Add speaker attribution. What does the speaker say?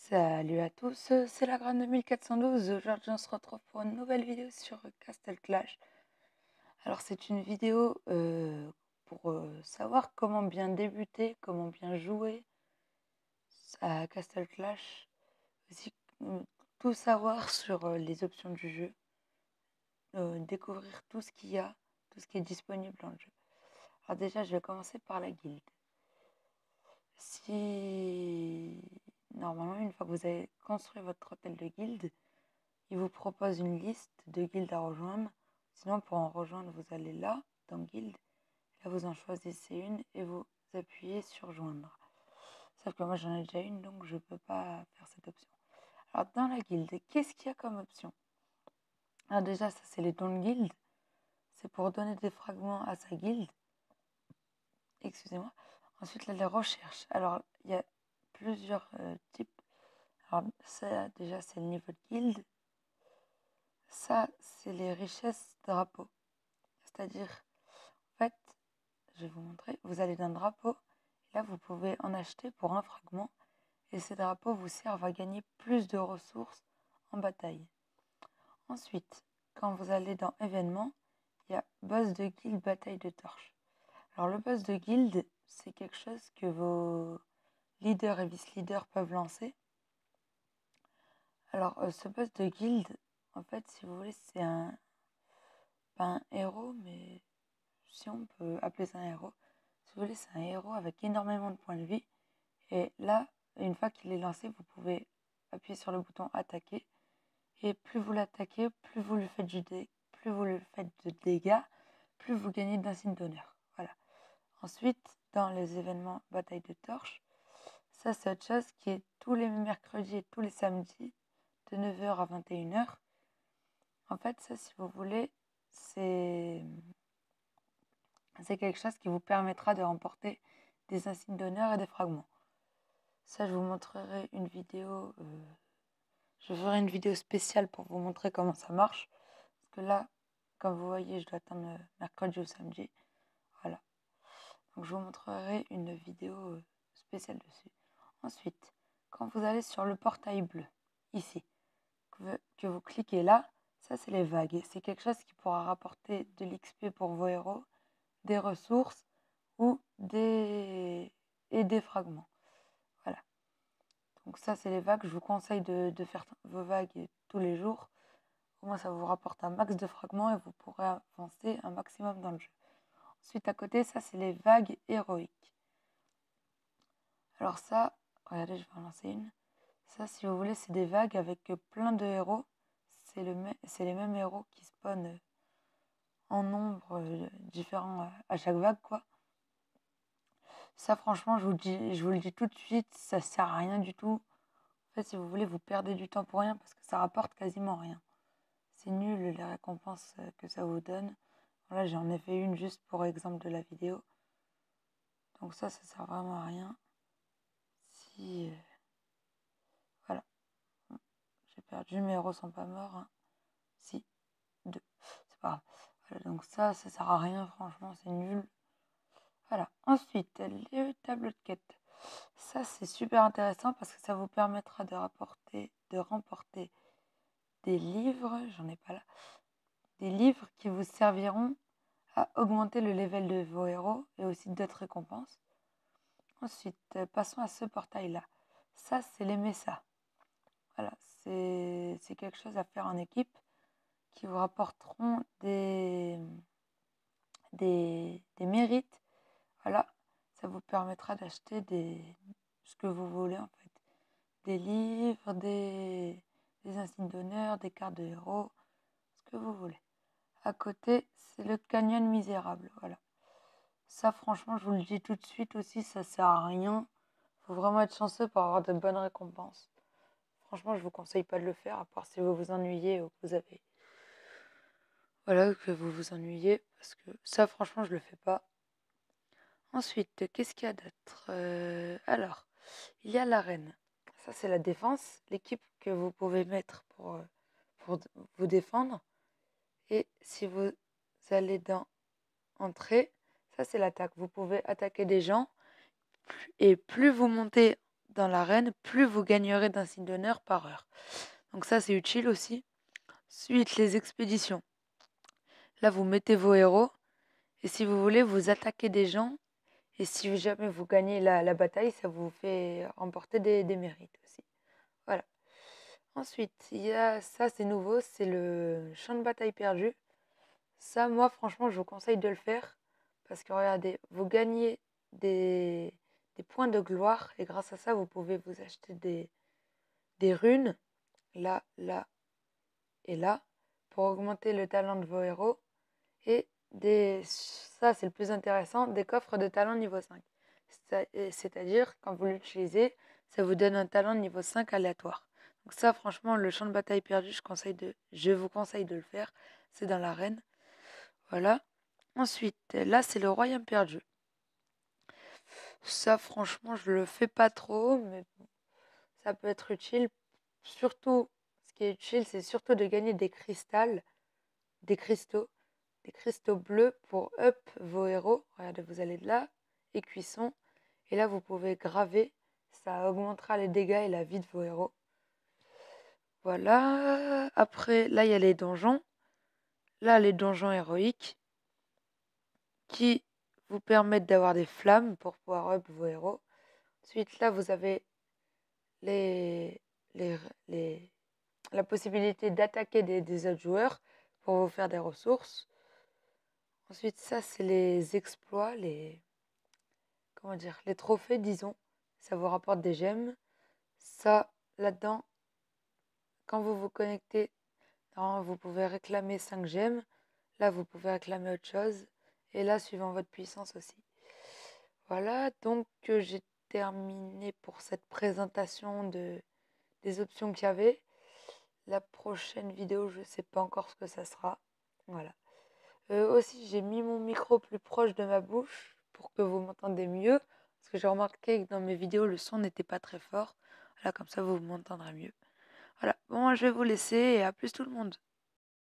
Speaker 1: Salut à tous, c'est la Grande 2412. Aujourd'hui, on se retrouve pour une nouvelle vidéo sur Castle Clash. Alors, c'est une vidéo pour savoir comment bien débuter, comment bien jouer à Castle Clash. Aussi, tout savoir sur les options du jeu, découvrir tout ce qu'il y a, tout ce qui est disponible dans le jeu. Alors, déjà, je vais commencer par la guilde. Normalement, une fois que vous avez construit votre hôtel de guilde, il vous propose une liste de guildes à rejoindre. Sinon, pour en rejoindre, vous allez là, dans Guild. Là, vous en choisissez une et vous appuyez sur Joindre. Sauf que moi, j'en ai déjà une, donc je ne peux pas faire cette option. Alors, dans la guilde, qu'est-ce qu'il y a comme option? Alors déjà, ça, c'est les dons de guilde. C'est pour donner des fragments à sa guilde. Excusez-moi. Ensuite, là, les recherches. Alors, il y a plusieurs types. Alors, ça, déjà, c'est le niveau de guilde. Ça, c'est les richesses drapeaux. C'est-à-dire, en fait, je vais vous montrer, vous allez dans le drapeau, et là, vous pouvez en acheter pour un fragment, et ces drapeaux vous servent à gagner plus de ressources en bataille. Ensuite, quand vous allez dans événements, il y a boss de guilde, bataille de torches. Alors, le boss de guilde, c'est quelque chose que vos leaders et vice-leaders peuvent lancer. Alors, ce boss de guilde, en fait, si vous voulez, c'est pas un héros, mais si on peut appeler ça un héros. Si vous voulez, c'est un héros avec énormément de points de vie. Et là, une fois qu'il est lancé, vous pouvez appuyer sur le bouton attaquer. Et plus vous l'attaquez, plus vous lui faites plus vous lui faites de dégâts, plus vous gagnez d'insignes d'honneur. Voilà. Ensuite, dans les événements bataille de torches, ça c'est autre chose qui est tous les mercredis et tous les samedis de 9h à 21h. En fait, ça, si vous voulez, c'est quelque chose qui vous permettra de remporter des insignes d'honneur et des fragments. Ça, je vous montrerai une vidéo. Je ferai une vidéo spéciale pour vous montrer comment ça marche. Parce que là, comme vous voyez, je dois attendre mercredi ou samedi. Voilà. Donc, je vous montrerai une vidéo spéciale dessus. Ensuite, quand vous allez sur le portail bleu, ici, que vous cliquez là, ça, c'est les vagues. C'est quelque chose qui pourra rapporter de l'XP pour vos héros, des ressources ou des fragments. Voilà. Donc ça, c'est les vagues. Je vous conseille de faire vos vagues tous les jours. Au moins, ça vous rapporte un max de fragments et vous pourrez avancer un maximum dans le jeu. Ensuite, à côté, ça, c'est les vagues héroïques. Alors ça, regardez, je vais en lancer une. Ça, si vous voulez, c'est des vagues avec plein de héros. C'est les mêmes héros qui spawnent en nombre différent à chaque vague, quoi. Ça, franchement, je vous le dis tout de suite, ça sert à rien du tout. En fait, si vous voulez, vous perdez du temps pour rien parce que ça rapporte quasiment rien. C'est nul les récompenses que ça vous donne. Voilà, j'en ai fait une juste pour exemple de la vidéo. Donc ça sert vraiment à rien. Si... voilà. J'ai perdu, mes héros sont pas morts. Hein. Si, 2. C'est pas grave. Voilà, donc ça sert à rien, franchement, c'est nul. Voilà. Ensuite, le tableau de quête. Ça, c'est super intéressant parce que ça vous permettra de remporter des livres, j'en ai pas là, des livres qui vous serviront à augmenter le level de vos héros et aussi d'autres récompenses. Ensuite, passons à ce portail-là. Ça, c'est les messas. Voilà, c'est quelque chose à faire en équipe qui vous rapporteront des mérites. Voilà, ça vous permettra d'acheter ce que vous voulez en fait. Des livres, des insignes d'honneur, des cartes de héros, ce que vous voulez. À côté, c'est le canyon misérable. Voilà. Ça, franchement, je vous le dis tout de suite aussi, ça sert à rien. Faut vraiment être chanceux pour avoir de bonnes récompenses. Franchement, je vous conseille pas de le faire, à part si vous vous ennuyez ou que vous avez... voilà, que vous vous ennuyez, parce que ça, franchement, je le fais pas. Ensuite, qu'est-ce qu'il y a d'autre? Alors, il y a l'arène. Ça, c'est la défense, l'équipe que vous pouvez mettre pour vous défendre. Et si vous allez dans entrée, ça, c'est l'attaque. Vous pouvez attaquer des gens. Et plus vous montez dans l'arène, plus vous gagnerez d'insignes d'honneur par heure. Donc ça, c'est utile aussi. Ensuite, les expéditions. Là, vous mettez vos héros. Et si vous voulez, vous attaquez des gens. Et si jamais vous gagnez la bataille, ça vous fait remporter des mérites aussi. Voilà. Ensuite, il y a ça, c'est nouveau, c'est le champ de bataille perdu. Ça, moi, franchement, je vous conseille de le faire. Parce que regardez, vous gagnez des points de gloire. Et grâce à ça, vous pouvez vous acheter des runes. Là, là et là. Pour augmenter le talent de vos héros. Et ça, c'est le plus intéressant, des coffres de talent niveau 5. C'est-à-dire, quand vous l'utilisez, ça vous donne un talent niveau 5 aléatoire. Donc ça, franchement, le champ de bataille perdu, je vous conseille de le faire. C'est dans l'arène. Voilà. Ensuite, là, c'est le royaume perdu. Ça, franchement, je le fais pas trop, mais ça peut être utile. Surtout, ce qui est utile, c'est surtout de gagner des cristaux, des cristaux bleus pour up vos héros. Regardez, vous allez de là, et cuisson. Et là, vous pouvez graver. Ça augmentera les dégâts et la vie de vos héros. Voilà. Après, là, il y a les donjons. Là, les donjons héroïques qui vous permettent d'avoir des flammes pour pouvoir up vos héros. Ensuite, là, vous avez les, les, les, la possibilité d'attaquer des autres joueurs pour vous faire des ressources. Ensuite, ça, c'est les exploits, comment dire, les trophées, disons. Ça vous rapporte des gemmes. Ça, là-dedans, quand vous vous connectez, vous pouvez réclamer 5 gemmes. Là, vous pouvez réclamer autre chose. Et là, suivant votre puissance aussi. Voilà, donc j'ai terminé pour cette présentation des options qu'il y avait. La prochaine vidéo, je ne sais pas encore ce que ça sera. Voilà. Aussi, j'ai mis mon micro plus proche de ma bouche pour que vous m'entendez mieux. Parce que j'ai remarqué que dans mes vidéos, le son n'était pas très fort. Voilà, comme ça, vous m'entendrez mieux. Voilà, bon, je vais vous laisser et à plus tout le monde.